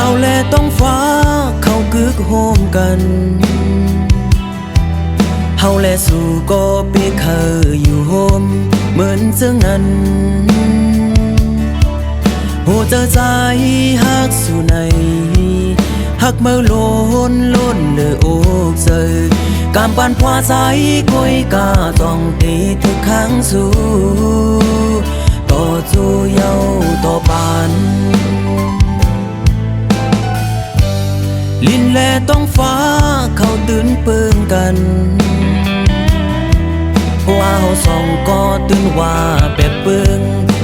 าวและต้องฟ้าเขากึกโฮมกันเฮาและสู่ก็เปเคยอยู่โฮมเหมือนเจ้านั้นหูเจอใจฮักสู่ในฮักเมื่อล้นเลยโอกเจอกามปานพวาใจก้อยกาต้องตีทุกครั้งสู่ต่อจูเยาต่อปานลินและต้องฟ้าเขาตื่นเปิงกันว่าเฮาสองก็ตื่นว่าแปบเปิง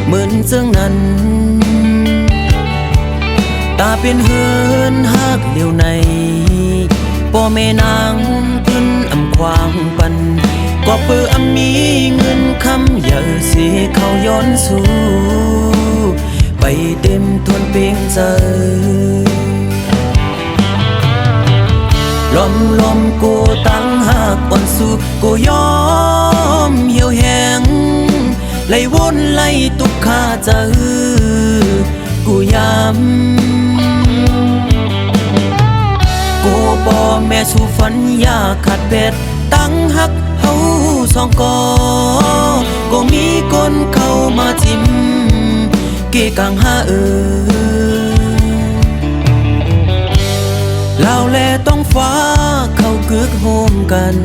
เหมือนเจ้านั้นตาเป็นเฮือนฮักเดียวในพ่อแม่นางขึ้นอำควางปันก็เปื้อมีเงินคำอย่าสิเขาย้อนสู่ไปเต็มทวนเพียงใจลมกูตั้งหักอ่อนสู่กูยอมเหี่ยวแห้งไล่วนไล่ตุกขาใจกูย้ำกูบ่แม่สู่ฝันอยากขาดเพชรตั้งหักเฮาสองก็มีคนเข้ามาจิ้มเกกังหาลาวและต้องฟ้าเขากึกโฮมกัน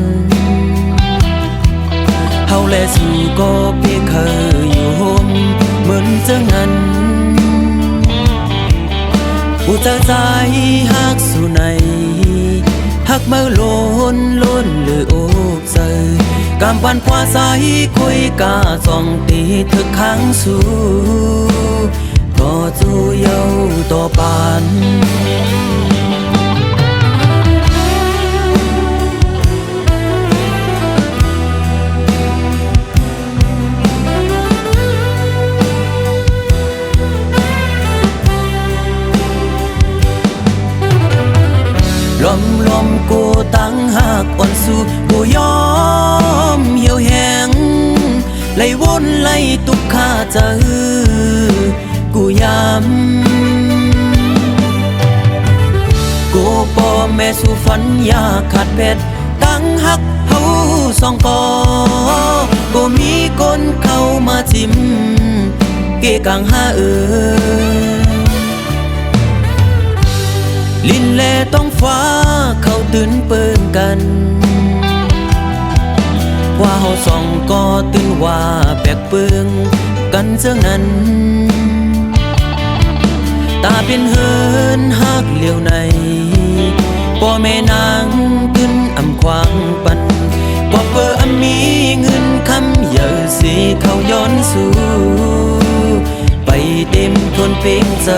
เฮาและสู่ก็เพียงเคยอยู่โฮมเหมือนเจ้านั้นผู้เจอใจฮักสู่ในฮักเมื่อล้นเลยโอกใจกามปันพวาใจคุยกาส่องตีเธอค้างสู่ต่อจูเยาต่อปานลมกูตั้งหักอ่อนสู่กูยอมเหี่ยวแห้งไล่วนไล่ตุกขาใจกูย้ำกูป่อแม่สู่ฝันอยากขาดเพชรตั้งหักเฮาสองก็มีคนเข้ามาจิ้มเกกังหาลินและต้องฟ้าเขาตื่นเปิงกันว่าเฮาสองก็ตื่นว่าแปลกเปิงกันเจ้านั้นตาเป็นเฮือนฮักเลี้ยวในพ่อแม่นางขึ้นอำควางปันก็เปื้อมีเงินคำอย่าสิเขาย้อนสู่ไปเต็มทวนเพียงใจ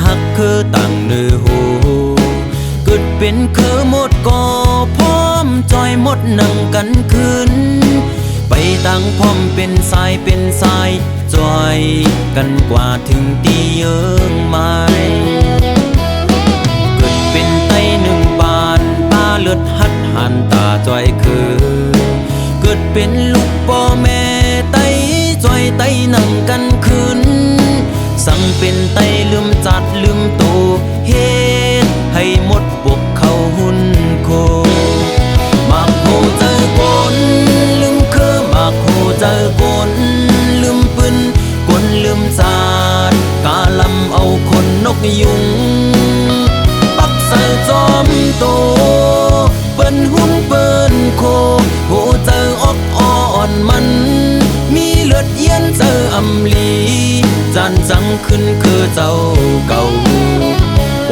หักคือตั้งเนื้อหูเกิดเป็นคือหมดก่อพร้อมจอยหมดนั่งกันคืนไปตั้งพร้อมเป็นสายจอยกันกว่าถึงตีเยิงไม้เกิดเป็นไตหนึ่งบานตาเลือดหัดหันตาจอยคือเกิดเป็นลูกพ่อแม่ไตจอยไตนั่งกันคืนสั่งเป็นไตลืมจัดลืมโตเฮ็ดให้หมดปกเขาหุ่นโคมากโหเจอกนลืมคือมากโหเจอกนลืมปืนกนลืมจาดกาลำเอาคนนกยุงปักใส่จอมโตเปิ้นหุ่นเปิ้นโคโหเจออกอ่อนมันมีเลือดเย็นเจออำลีจันจังขึ้นคือเจ้าเก่า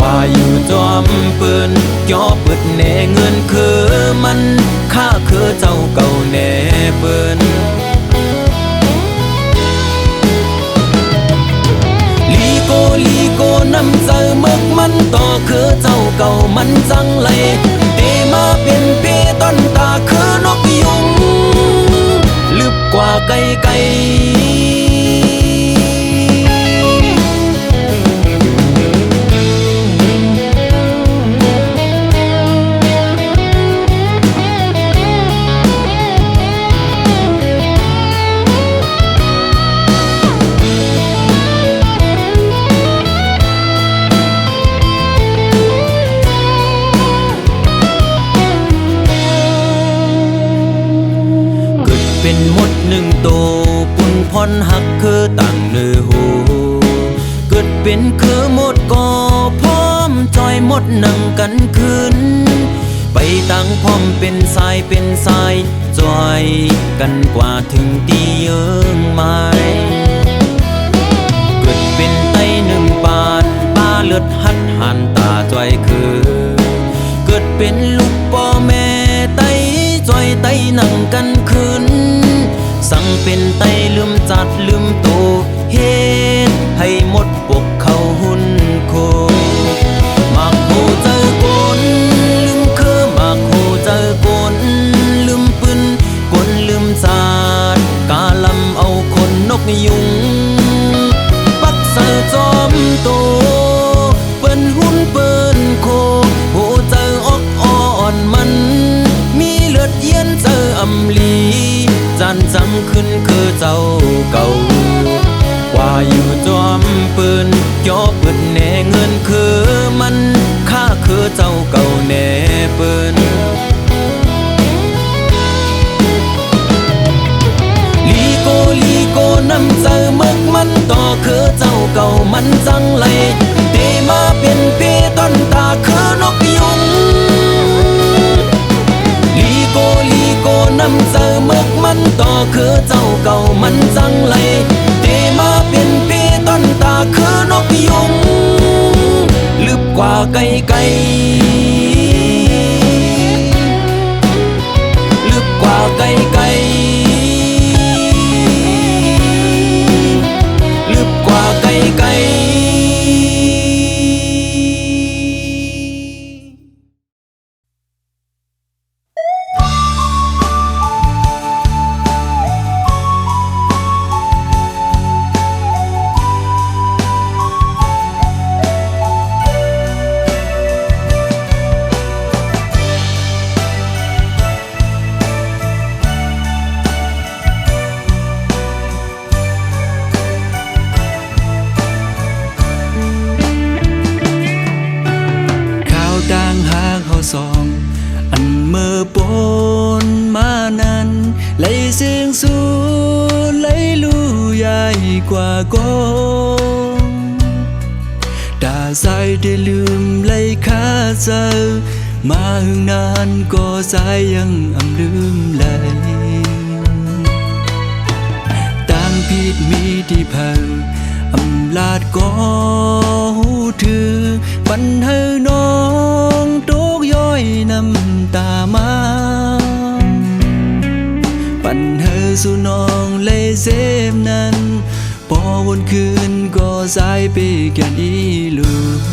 ว่าอยู่จอมปืนย่อปึดแน่เงินคือมันค่าคือเจ้าเก่าแน่ปืนลีโกน้ำเจอเมึกมันต่อคือเจ้าเก่ามันจังไรเตมาเป็นเปต้นตาคือนกยุงลึกกว่าไกลเป็นหมดหนึ่งโตปุ่นพรหักคือต่างเนื้อหูเกิดเป็นคือหมดก่อพร้อมจอยหมดนั่งกันคืนไปต่างพร้อมเป็นสายจอยกันกว่าถึงตีเยิงไม้เกิดเป็นไตหนึ่งปานป้าเลือดหัดหันตาจอยคือเกิดเป็นลูกพ่อแม่ไตจอยไตนั่งกันคืนสั่งเป็นไตลืมจัดลืมโตเฮ็ดให้หมดปกเขาหุ่นโคมักโหเจอกนลืมคือมักโหเจอกนลืมปืนกนลืมศาสตร์กาลำเอาคนนกยุงปักใส่จอมโตเปิ้นหุ่นเปิ้นโคโหเจอออกอ่อนมันมีเลือดเย็นเจออำลีจันจังขึ้นคือเจ้าเก่าว่าอยู่จอมปืนย่อปึดแน่เงินคือมันค่าคือเจ้าเก่าแน่ปืนลีโกน้ำเจอเมึกมันต่อคือเจ้าเก่ามันจังไรเตมาเป็นเปต้นตาคือนกยุงลีโกน้ำเจอเมึกมันต่อคือเจ้าเก่ามันจังไรเตมาเป็นเปต้นตาคือนกยุงลึกกว่าไกลลึกกว่าไกลลึกกว่าไกลสองอันเมื่อปนมานั้นไหลเสียงสูไหลลู่ใหญ่กว่ากองตาใจได้ลืมไหลคาเจอมาหึงนานก็ใจยังอำลืมไหลต่างผิดมีที่พังอำลาดก็หูถือปันให้น้องตกย้อยน้ำตามาปันให้สู่น้องเลยเซมนั้นพอวนคืนก็สายไปกันอีลืม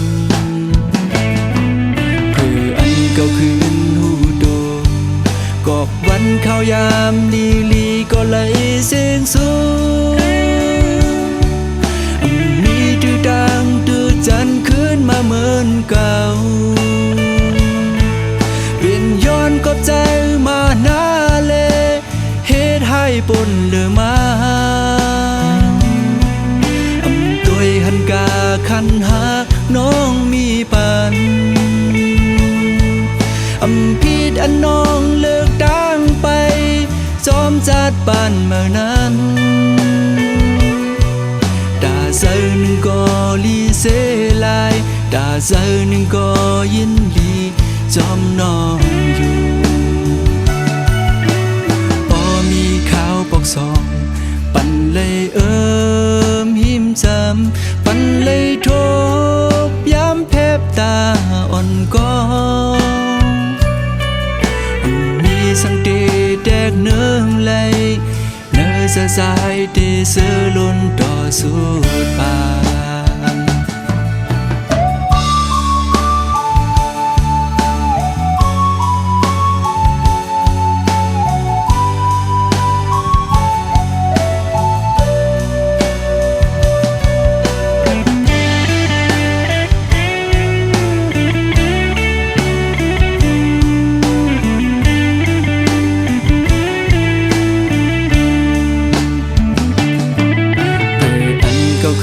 เพื่ออันเก่าคืนหูโตกอบวันข้าวยามลีก็เลยเสียงสูมีตื้อดังตื้อจันขึ้นมาเหมือนเก่าเปลี่ยนย้อนกอบใจมาหน้าเลเฮ็ดให้ปนเลือมาตัวหันกาคันหาน้องมีปันผิดอันน้องเลิกดังไปจอมจัดปานเมื่อนั้นดาเซอหนึ่งก็ลีเสลายดาเซอหนึ่งก็ยินดีจอมน้องอยู่พอมีข่าวปอกสองปันเลยหิมจำปันเลยทบย้ำแพบตา đẹp nương lây nơi giờ dài để giờ luôn đỏ suốt bàn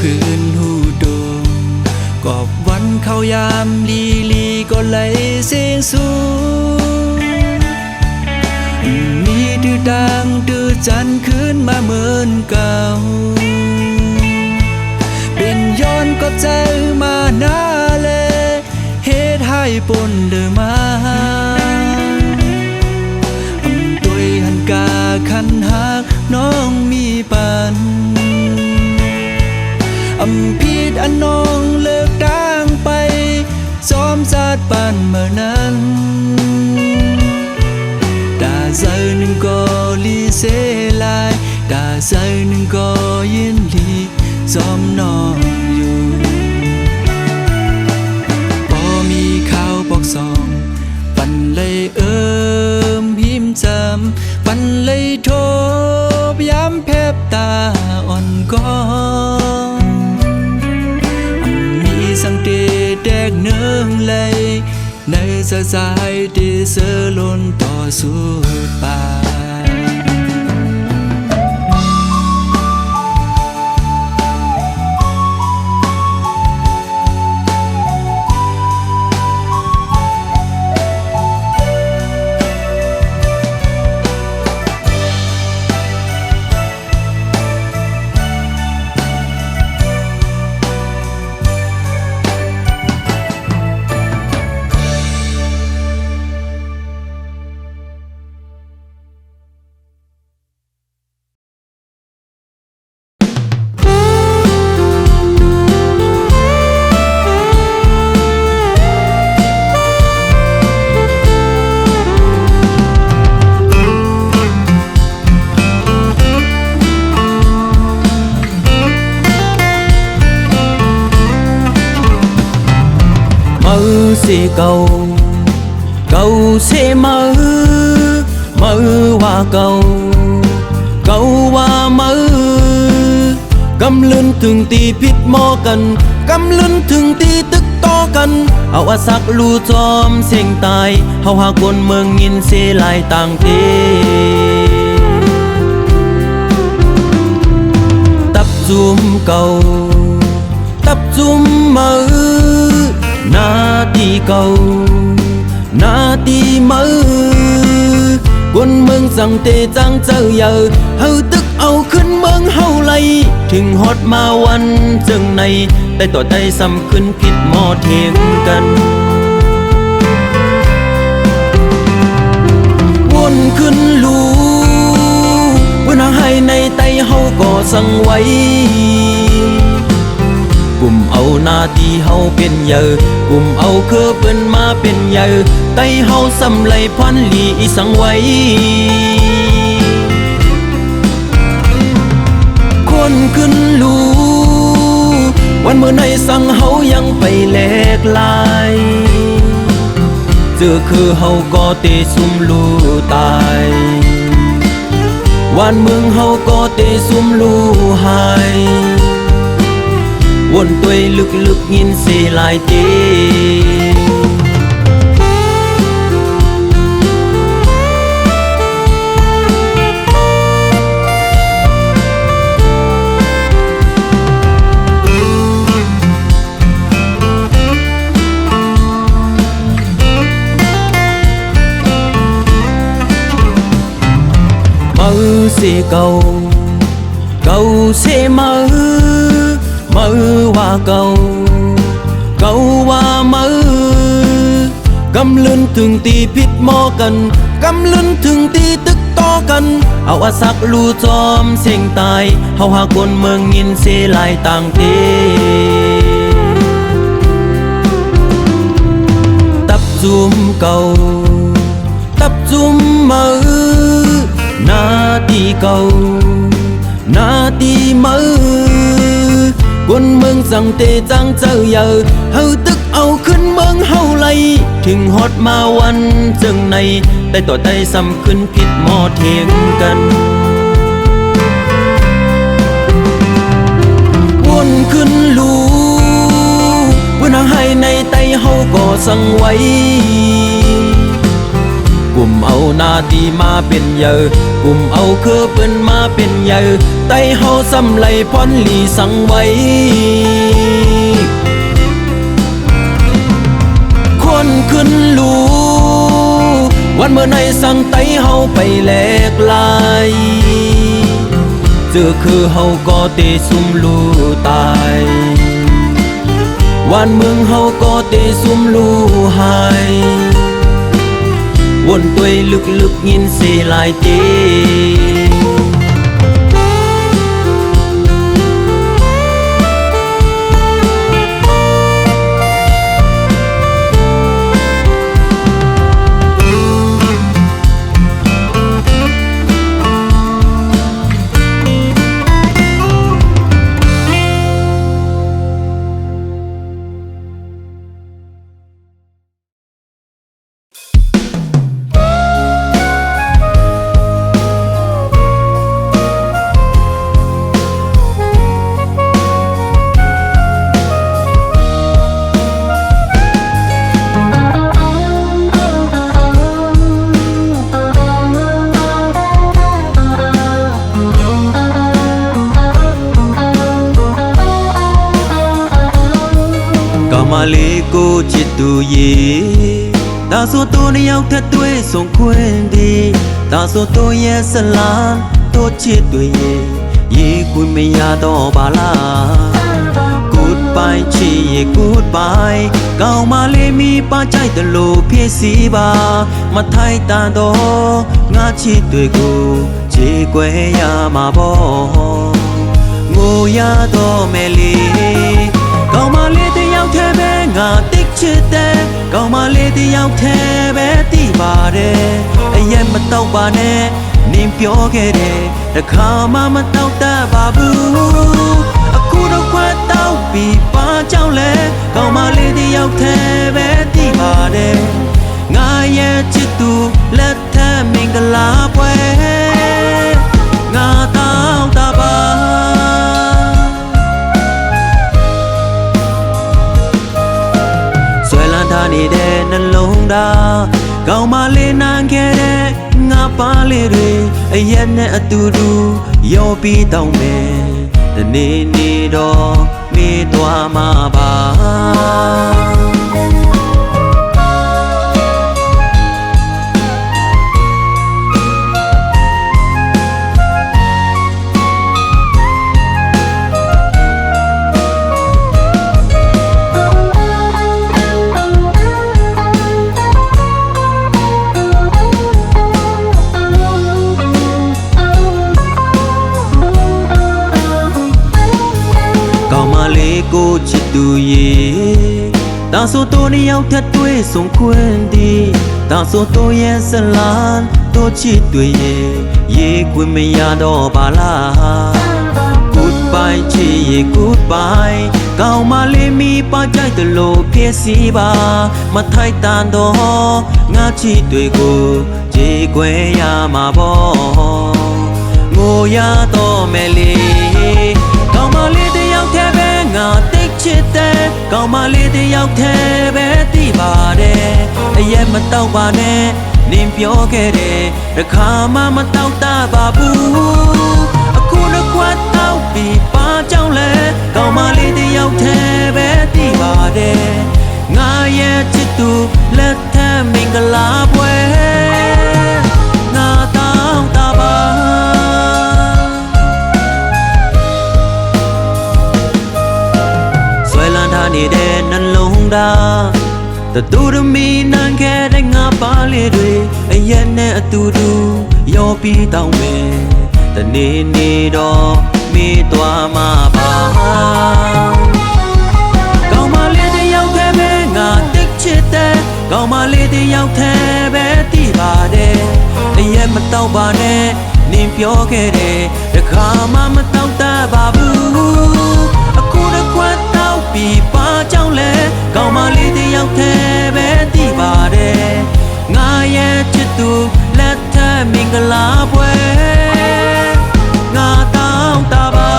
คืนหูดงกอบวันเขายามลีลีก็ไหลเสียงสูงมีดื้อดังดื้อจันขึ้นมาเหมือนเก่าเป็นย้อนก็ใจมาหน้าเลเฮ็ดให้ปนเดือมาตัวยหันกาคันหักน้องมีปันผิดอันน้องเลิกด่างไปซ้อมซาดปานเมื่อนั้นดาใจหนึ่งก็ลีเสลายดาใจหนึ่งก็ยินลีซ้อมน้องอยู่พอมีข่าวบอกสองปันเลยพิมพ์จำปันเลยโทรย้ำแพบตาอ่อนก้อนสังเกตแดกเนื้อเลยในสะสายที่เสือล้นต่อสู้ป่าsẽ cầu cầu sẽ mơ mơ hoa cầu cầu hoa mơ găm lên thường tìพิษหมอกันกำเล่นถึงตีตึกต่อกันเอาอาสักลูจอมเสียงตายเฮาหาคนเมืองยินเสลายต่างเทตับจุ่มเก่าตับจุ่มมือนาทีเก่านาทีมือคนเมืองสั่งเตจังเจอเยอะเฮาตึกเอาขึ้นเมืองเฮาไลถึงฮอดมาวันจึงในได้ต่อได้ซ้ำขึ้นคิดหมอเทียงกันวนขึ้นลูวันให้ในไตเฮาก็สั่งไว้กลุ่มเอาหน้าที่เฮาเป็นเยอะกลุ่มเอาคือเปิ้นมาเป็นเยอะไตเฮาสำไหลพันลีสังไว้คนขึ้นลูวันเมื่อในสั่งเฮายังไปแลกลายเจอคือเฮาก็เตซุ่มลูตายวันเมืองเฮาก็เตซุ่มลูหายวนตัวลึกๆยินเสลายเตเสเก่าเก่าเสมือว่าเก่าเก่าว่ามือกำลืนถึงตีพิษหมอกันกำลืนถึงตีตึกต่อกันเอาอาสักลูจอมเสียงตายเฮาหาคนเมืองยินเสลายต่างเทตับจุ่มเก่าตับจุ่มมือ ที่เก่าหน้าตีมือquân mừng rằng tê giang chờ giờ hầu tức âu khấn mừng hầu layถึง hot มาวันจังในได้ต่อได้ซ้ำขึ้นผิดหมอเทียงกันวนขึ้นลูวนางให้ในไตเฮาก็สั่งไว้กลุ่มเอาหน้าที่มาเป็นเยอะกลุ่มเอาคือเปิ้นมาเป็นเยอะไตเฮาซ้ำไหลพรหลีสั่งไว้คนขึ้นลูวันเมื่อในสั่งไตเฮาไปแลกลายเจอคือเฮาก็เตซุ่มลูตายวันเมืองเฮาก็เตซุ่มลูหายวนตัวลึกๆยินเสียหลายเตMali cô chỉ tu ye ta số tôi đi học thật tuổi sống quên đi ta số tôi ye salam tôi chỉ tu ye kui me ya do bala goodbye chi ye goodbye cao Mali mi pa chai ta lo phe si ba ma thai ta do nga chi tuổi cô chỉ quê ya ma bo ngô ya do me li cao Maliရောက်ထဲပဲငါတိတ်ချစ်တဲ့ကောင်မလေးတယောက်ထဲပဲတိပါတယ်အရင်မတော့ပါနဲ့နင်ပြောခဲ့တယ်တခါမှမတော့တတ်ပါဘူးအခုတော့ခွတ်တော့ပြီးပါကြောင့်လဲကောင်မလေးတယောက်ထဲပဲတိပါတယ်ငါရဲ့ချစ်သူလက်ထက်မင်္ဂလာပွဲငါတော့တာပါနေတဲ့နှလုံးသားကောင်းမလေးနမ်းခဲ့တဲ့ငါပါလေးတွေအရက်နဲ့အတူတူရောပြီးတောင်းမယ်ဒီနေ့နေတော့မေးသွားမှာပါကိုချစ်သူရေတာဆိုတော့နှစ်ယောက်ထပ်တွေ့ဆုံခွင့်ဒီတာဆိုတော့ရဲ့ဇလန်တို့ချစ်သူရေရေခွင့်မရတော့ပါလား Goodbye ချစ်ရေ Goodbye ကောင်းမလေးမီပါကြိုက်တယ်လို့ဖြစ်စီပါမထိုက်တန်တော့ငါချစ်တွေကိုခြေခွဲရမှာပေါ့ငိုရတော့မယ်လေကောင်းမလေးတယောက်ထဲပဲငါတိတ်ချစ်တဲ့ကောင်းမလေးတယောက်ထဲပဲတိပါတယ်အရင်မတော့ပါနဲ့နင်ပြောခဲ့တယ်တခါမှမတော့တတ်ပါဘူးအခုတော့ခွတ်တော့ပြီးပါကြောင့်လဲကောင်းမလေးတယောက်ထဲပဲတိပါတယ်ငါရဲ့ချစ်သူလက်ထက်မင်္ဂလာပွဲငါတော့တာပါနေတဲ့နှလုံးသားတူရမီနန်းခဲ့တဲ့ငါပါလေးတွေအရက်နဲ့အတူတူရောပြီးတောင်းမယ်တနေ့နေ့တော့မေးသွားမှာပါကောင်းမလေးတယောက်ထဲပဲငါတိတ်ချစ်တဲ့ကောင်းမလေးတယောက်ထဲပဲတိပါတယ်အရက်မတော့ပါနဲ့ นิ่มပြောခဲ့တယ်တခါမှမတော့တတ်ပါဘူးအခုတစ်ခွက်တော့ပြီးပါကြောင့်လဲကောင်းမလေးတယောက်တည်းပဲသိပါတယ်ငါရဲ့ချစ်သူလက်ထက်မင်္ဂလာပွဲငါတောင်းတပါ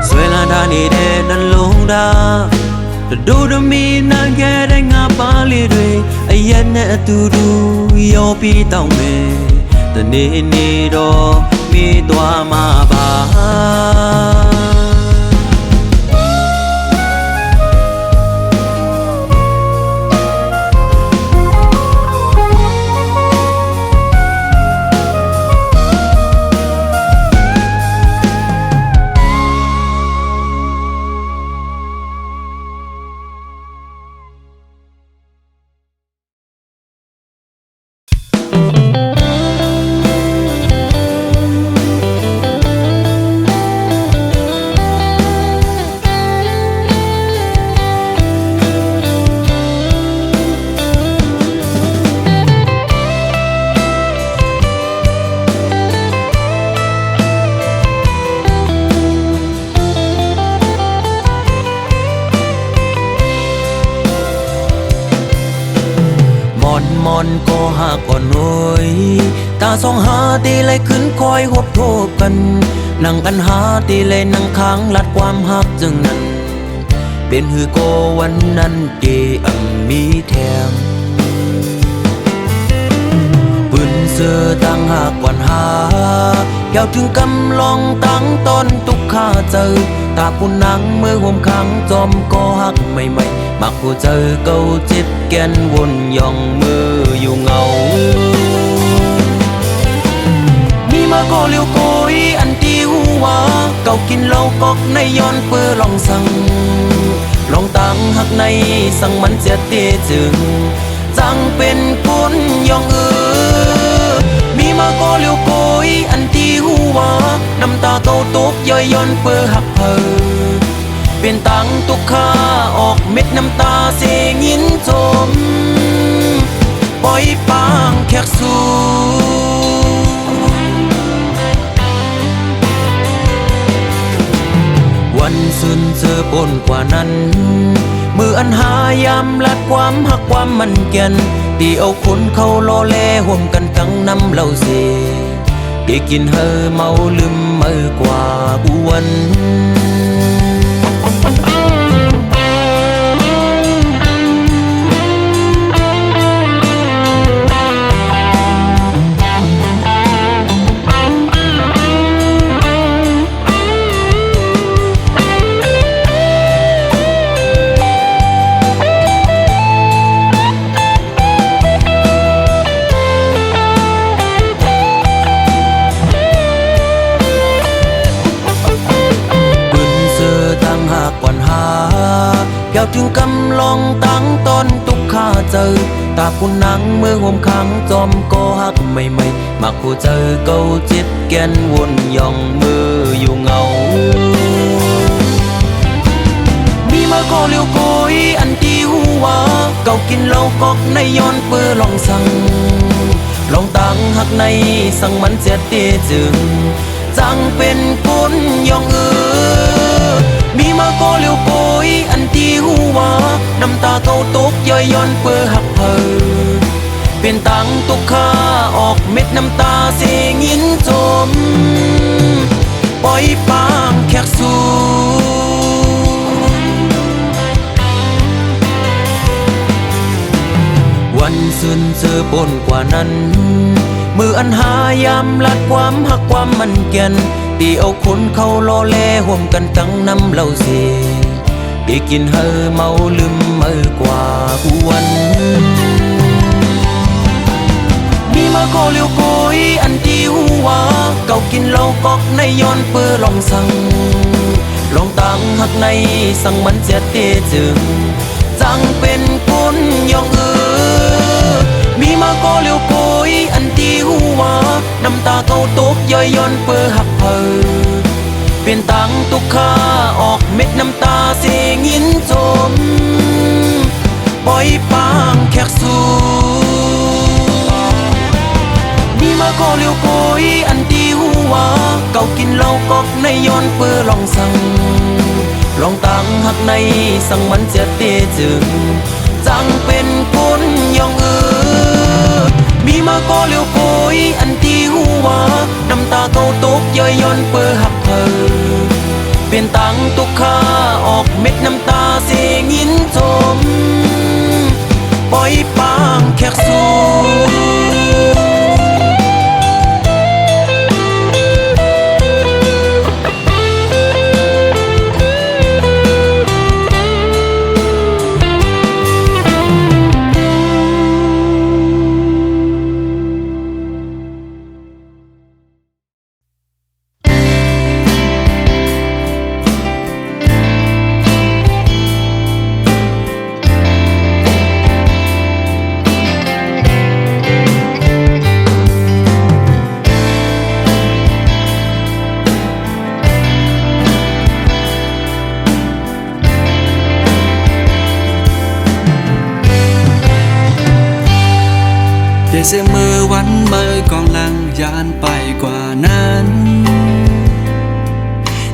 ဆွဲလန်းထားနေတဲ့နှလုံးသားဒိုဒမီနိုင်ခဲ့တဲ့ငါပါလေးတွေအရက်နဲ့အတူတူရောပြီးတောင်းမယ်တနေ့နေ့တော့ပြေးသွားမှာပါมอนก็หากก่อนหน่อยตาสองหาตีเลยขึ้นคอยหบโทบกันนั่งกันหาตีเลยนั่งค้างลัดความหักจึงนั้นเป็นหือโกวันนั้นเดมีแถมปืนเสือตั้งหากก่อนหาแก้วถึงกำลองตั้งตอนตุกข้าเจอตาปุ่นนังเมื่อห่มขังจอมก็หักใหม่ๆมักผู้เจอเก่าจิตแกนวนย่องมืออยู่เงามีมาก็เลี้ยวโกยอันตีหัวเก่ากินเหล้ากอกในย้อนเปื้อลองสั่งลองตั้งหักในสั่งมันเสียเตจึงจังเป็นคนย่องมีมาก็เลี้ยวโกยอันตีหัวน้ำตาเก่าตกย่อยย้อนเปื้อหักเพอเป็นตังตุกข้าออกเม็ดน้ำตาเสียงยินจมปล่อยปางแขกสู่วันสุนเจอปนกว่านั้นมืออันหายามลัดความหักความมันแก่นตีเอาคนเขาล้อแลห่วมกันทั้งน้ำเหล้าเสียได้กินเฮอเมาลืมเมื่อกว่าอ้วนแก้วถึงกำลองตั้งตอนตุกข้าเจอตาปุ่นนังเมื่อห่มขังจอมก็หักใหม่ๆมักผู้เจอเก่าจิตแกนวนย่องมืออยู่เงามีมาก็เลี้ยวโกยอันตีหัวเก่ากินเหล้ากอกในย้อนเปื้อลองสั่งลองตั้งหักในสั่งมันเสียเตจึงจังเป็นคนย่องมีมาก็เลี้ยวโกยอันตีหัวน้ำตาเก่าตกย่อยย้อนเปื้อหักเพอเป็นตังตุกข้าออกเม็ดน้ำตาเสียงยินจมปล่อยปางแขกสู่วันสุนเจอปนกว่านั้นมืออันหายามลัดความหักความมันแก่นตีเอาคนเขาล้อแลห่วมกันทั้งน้ำเหล้าเสียได้กินเฮอเมาลืมเมื่อกว่าอ้วนมีมาก็เลี้ยวโกยอันตีหัวเก่ากินเหล้ากอกในย้อนเปื้อลองสั่งลองตั้งหักในสั่งมันเสียเตจึงจังเป็นคนย่องมีมาก็เลี้ยวโกยอันตีหัวน้ำตาเก่าตกย่อยย้อนเปื้อหักเพอเป็นตังตุกข้าออกเม็ดน้ำตาเสียงยินจม ปล่อยปางแขกสู่มีมาก็เลี้ยวโกยอันดีหัวเก่ากินเหล้ากอกในย้อนเปื้อลองสั่งลองต่างหักในสั่งมันเสียเตจึงจังเป็นคนยองมีมาก็เลี้ยวโกยอันดีหัวน้ำตาเก่าตกย้อยย้อนเปื้อหักเธอเปลี่ยนตังตุกค่าออกเม็ดน้ำตาเสียงยินจมปล่อยปางแขกสู่เสมอวันเมื่อกองลังยานไปกว่านั้น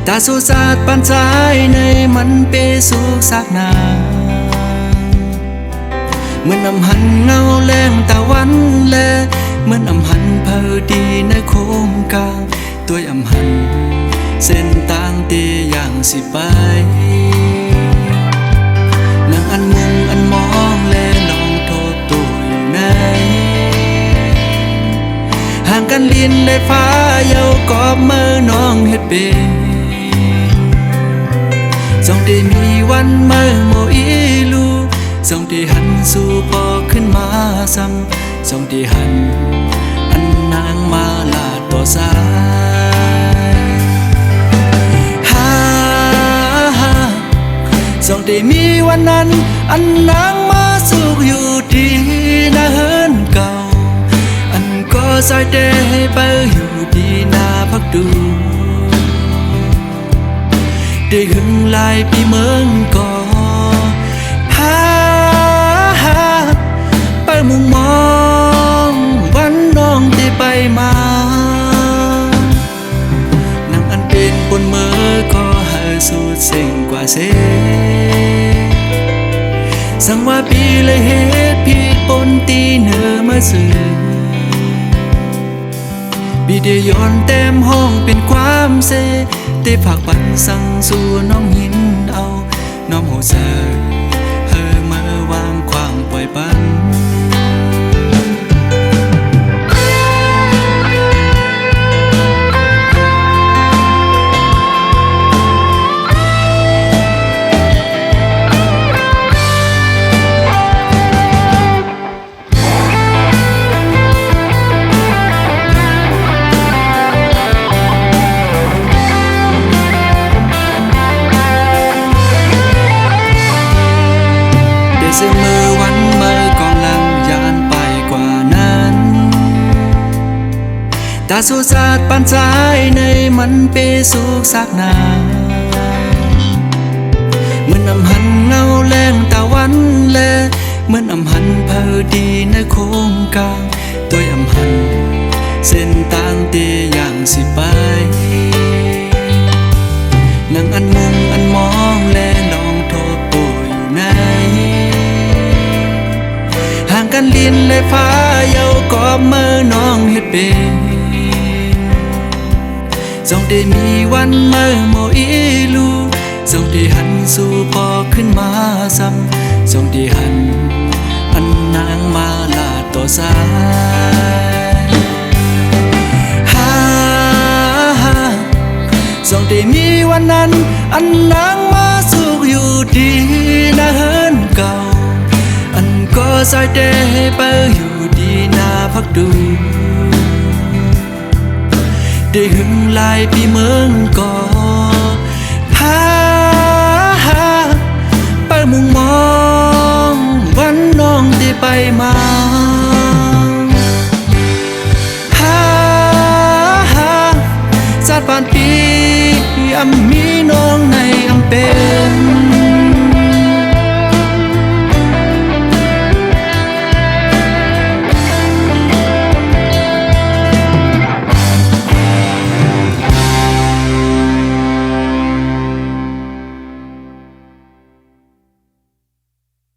ตาสุสาดปันใจในมันเปสุกสักนานเหมือนอำหันเงาแรงตะวันแลเหมือนอำหันเพอดีในโคงกลางตัวอำหันเส้นต่างเตอย่างสิไปนั่งอันมุงอันมองแลลองโทษตัวอยู่ไหนห่างกันลินได้ฟ้าเยาวกอบมือน้องเฮ็ดเป็นส่องได้มีวันมือโมอีลูส่องได้หันสู่พอขึ้นมาซ้ำส่องได้หันอันนางมาลาต่อสายส่องได้มีวันนั้นอันนางมาสุขอยู่ดีนะเฮินเก่าก็สายเดให้ไปอยู่ดีนาพักดูได้หึงลายพี่เมืองก่อไปมุงมองวันน้องได้ไปมานั่งอันเป็นบนมือก็หาสูดเสียงกว่าเสสั่งว่าปีเลยเหตุผิดปนตีเนื้อมาสื่อบีเดียย้อนเต็มห้องเป็นความเซได้ฝากปันสั่งสู่น้องหินเอาน้องหูเสยเฮอมาวางความปล่อยปันเสมอวันเมื่อกองลังยานไปกว่านั้นตาสุสาดปันใจในมันเปสุกสักนานเหมือนอำหันเงาแรงตะวันแลเหมือนอำหันเพอดีในโคงกลางตัวอำหันเส้นต่างเตอย่างสิไปนั่งอันมุงอันมองแลลองโทษตัวอยู่ไหนห่างกันลินและฟ้าเยาวกอบมือน้องเฮ็ดเป็นส่องได้มีวันมือโมอีลูส่องได้หันสู่พอขึ้นมาซ้ำส่องได้หันอันนางมาลาต่อสายส่องได้มีวันนั้นอันนางมาสุขอยู่ดีนะเฮินเก่าอันก็สายเดให้ไปอยู่ดีนาพักดูได้หึงลายพี่เมืองก่อ